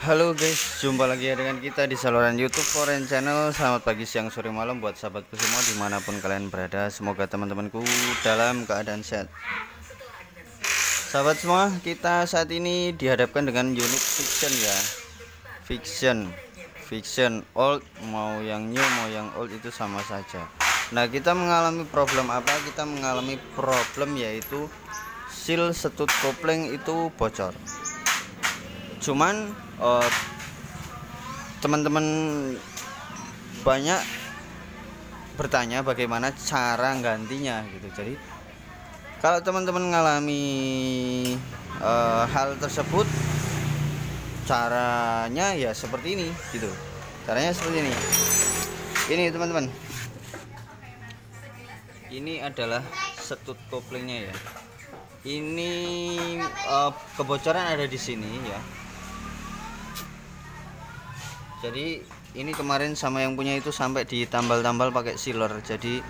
Halo guys, jumpa lagi ya dengan kita di saluran YouTube Foreign Channel. Selamat pagi, siang, sore, malam buat sahabatku semua dimanapun kalian berada. Semoga teman-temanku dalam keadaan sehat. Sahabat semua, kita saat ini dihadapkan dengan unit fiction ya. Fiction old, mau yang new mau yang old itu sama saja. Nah, kita mengalami problem apa? Kita mengalami problem yaitu seal setut kopling itu bocor. Cuman teman-teman banyak bertanya bagaimana cara gantinya gitu. Jadi kalau teman-teman mengalami hal tersebut, caranya ya seperti ini gitu. Caranya seperti ini teman-teman. Ini adalah setut koplingnya ya. Ini kebocoran ada di sini ya. Jadi ini kemarin sama yang punya itu sampai ditambal-tambal pakai sealer. Jadi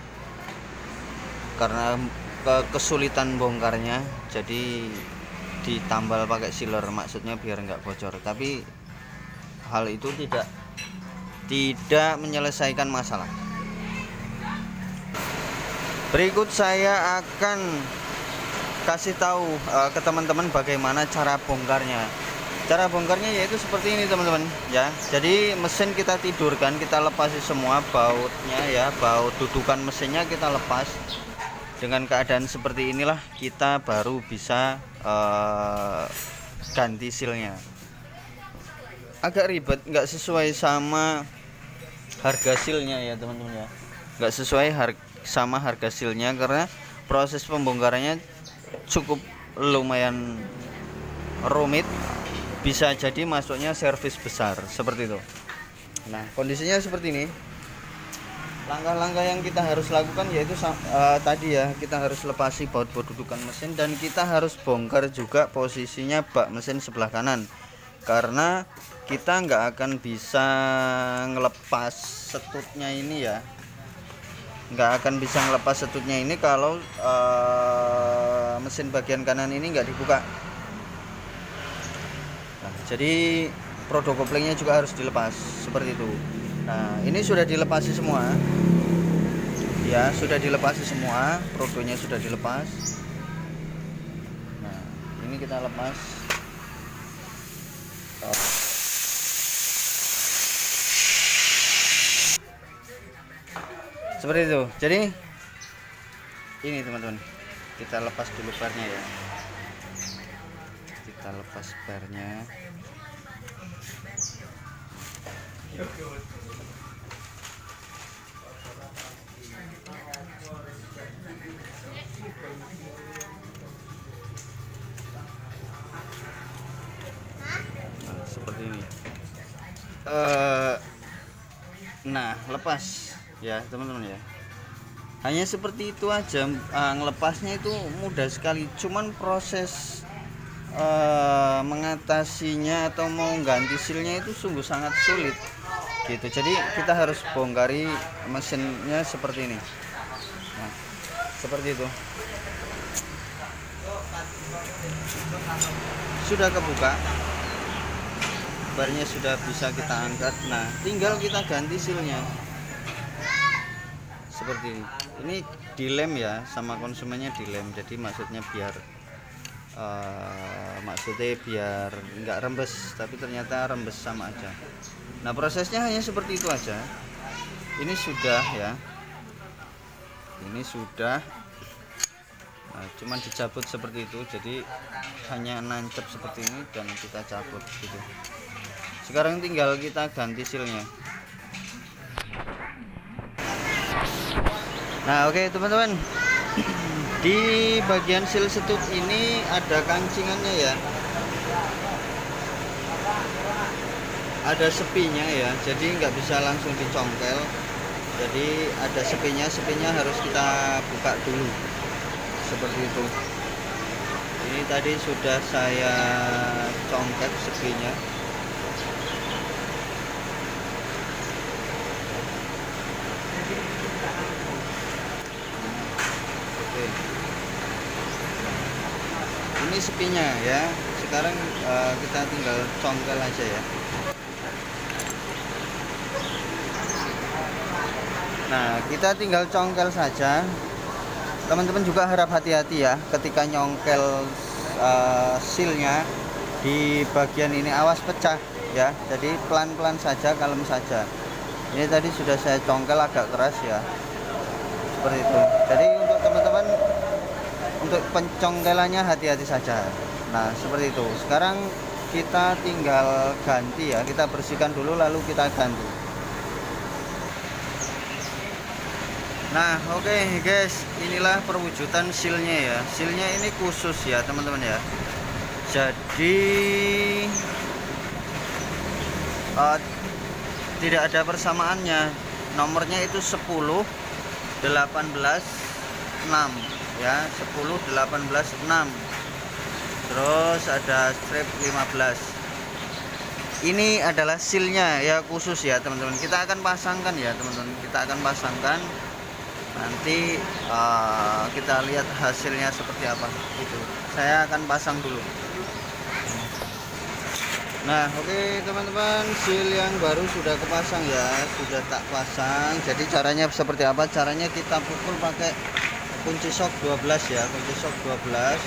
karena kesulitan bongkarnya, jadi ditambal pakai sealer, maksudnya biar nggak bocor. Tapi hal itu tidak menyelesaikan masalah. Berikut saya akan kasih tahu ke teman-teman bagaimana cara bongkarnya. Cara bongkarnya yaitu seperti ini teman-teman ya. Jadi mesin kita tidurkan, kita lepasi semua bautnya ya, baut dudukan mesinnya kita lepas. Dengan keadaan seperti inilah kita baru bisa ganti sealnya. Agak ribet, nggak sesuai sama harga sealnya ya teman-teman ya. Nggak sesuai sama harga sealnya karena proses pembongkarannya cukup lumayan rumit. Bisa jadi masuknya servis besar seperti itu. Nah, kondisinya seperti ini. Langkah-langkah yang kita harus lakukan yaitu tadi ya, kita harus lepasi baut-baut dudukan mesin dan kita harus bongkar juga posisinya bak mesin sebelah kanan, karena kita nggak akan bisa ngelepas setutnya ini ya, nggak akan bisa ngelepas setutnya ini kalau mesin bagian kanan ini nggak dibuka. Nah, jadi produk koplingnya juga harus dilepas seperti itu. Nah, ini sudah dilepasi semua ya, sudah dilepasi semua, produknya sudah dilepas. Nah, ini kita lepas. Seperti itu. Jadi ini teman-teman, kita lepas dulu pernya ya. Kita lepas pernya. Nah, seperti ini. Nah, lepas ya teman-teman ya. Hanya seperti itu aja. Ngelepasnya itu mudah sekali. Cuman proses mengatasinya atau mau ganti sealnya itu sungguh sangat sulit gitu. Jadi kita harus bongkari mesinnya seperti ini. Nah, seperti itu. Sudah kebuka, barnya sudah bisa kita angkat. Nah, tinggal kita ganti sealnya seperti ini. Ini dilem ya, sama konsumennya dilem. Jadi maksudnya biar nggak rembes, tapi ternyata rembes sama aja. Nah, prosesnya hanya seperti itu aja. Ini sudah ya, ini sudah. Nah, cuman dicabut seperti itu, jadi hanya nancep seperti ini dan kita cabut gitu. Sekarang tinggal kita ganti sealnya. Nah, oke teman-teman, di bagian seal setut ini ada kancingannya ya, ada sepinya ya, jadi nggak bisa langsung dicongkel. Jadi ada sepinya harus kita buka dulu seperti itu. Ini tadi sudah saya congkel sepinya. Oke. Ini sepinya ya, sekarang kita tinggal congkel aja ya. Nah, kita tinggal congkel saja. Teman-teman juga harap hati-hati ya ketika nyongkel sealnya di bagian ini, awas pecah ya. Jadi pelan-pelan saja, kalem saja. Ini tadi sudah saya congkel agak keras ya, seperti itu. Jadi untuk teman-teman, untuk pencongkelannya hati-hati saja. Nah, seperti itu. Sekarang kita tinggal ganti ya, kita bersihkan dulu lalu kita ganti. Nah, oke guys, inilah perwujudan sealnya ya. Sealnya ini khusus ya teman-teman ya. Jadi tidak ada persamaannya. Nomornya itu 10 18 6 ya, 10 18 6. Terus ada strip 15. Ini adalah sealnya ya, khusus ya teman-teman. Kita akan pasangkan ya teman-teman. Kita akan pasangkan. Nanti kita lihat hasilnya seperti apa gitu. Saya akan pasang dulu. Nah, oke teman-teman, seal yang baru sudah kepasang ya, sudah tak pasang. Jadi caranya seperti apa? Caranya kita pukul pakai kunci shock 12 ya, kunci shock 12.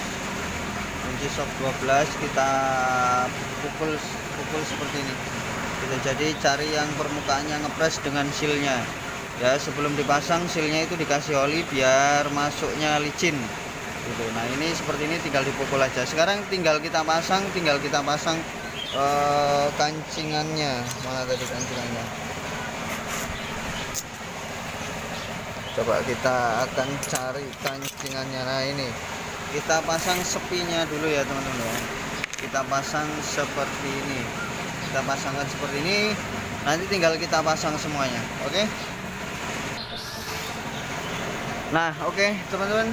Kunci shock 12 kita pukul seperti ini. Gitu. Jadi cari yang permukaannya ngepres dengan sealnya. Ya, sebelum dipasang sealnya itu dikasih oli biar masuknya licin gitu. Nah, ini seperti ini, tinggal dipukul aja. Sekarang tinggal kita pasang kancingannya. Mana tadi kancingannya? Coba kita akan cari kancingannya. Nah, ini kita pasang sepinya dulu ya teman-teman ya. Kita pasang seperti ini, kita pasangkan seperti ini. Nanti tinggal kita pasang semuanya. Oke. Nah, oke teman-teman,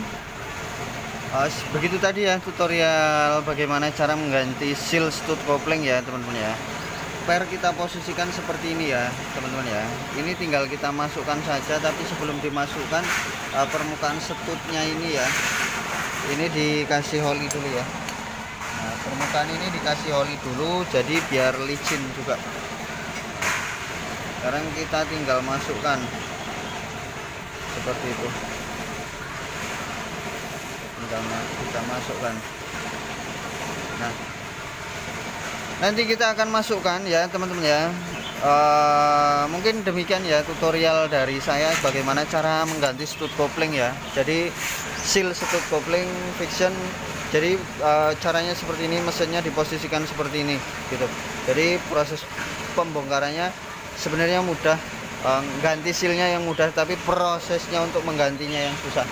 begitu tadi ya tutorial bagaimana cara mengganti seal stud kopling ya teman-teman ya. Per kita posisikan seperti ini ya teman-teman ya. Ini tinggal kita masukkan saja, tapi sebelum dimasukkan permukaan stutnya ini ya, ini dikasih oli dulu ya. Nah, permukaan ini dikasih oli dulu, jadi biar licin juga. Sekarang kita tinggal masukkan seperti itu. Kita masukkan. Nah, nanti kita akan masukkan ya teman-teman ya. Mungkin demikian ya tutorial dari saya bagaimana cara mengganti stud kopling ya. Jadi seal stud kopling fiction. Jadi caranya seperti ini, mesinnya diposisikan seperti ini gitu. Jadi proses pembongkarannya sebenarnya mudah, ganti sealnya yang mudah, tapi prosesnya untuk menggantinya yang susah.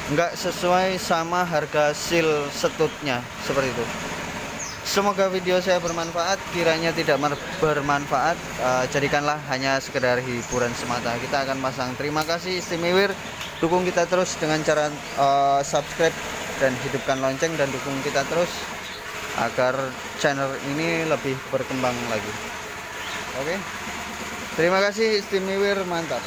Enggak sesuai sama harga seal stutnya, seperti itu. Semoga video saya bermanfaat. Kiranya tidak bermanfaat, jadikanlah hanya sekedar hiburan semata. Kita akan pasang. Terima kasih Istimewa. Dukung kita terus dengan cara subscribe dan hidupkan lonceng, dan dukung kita terus agar channel ini lebih berkembang lagi. Oke. Terima kasih Istimewa, mantap.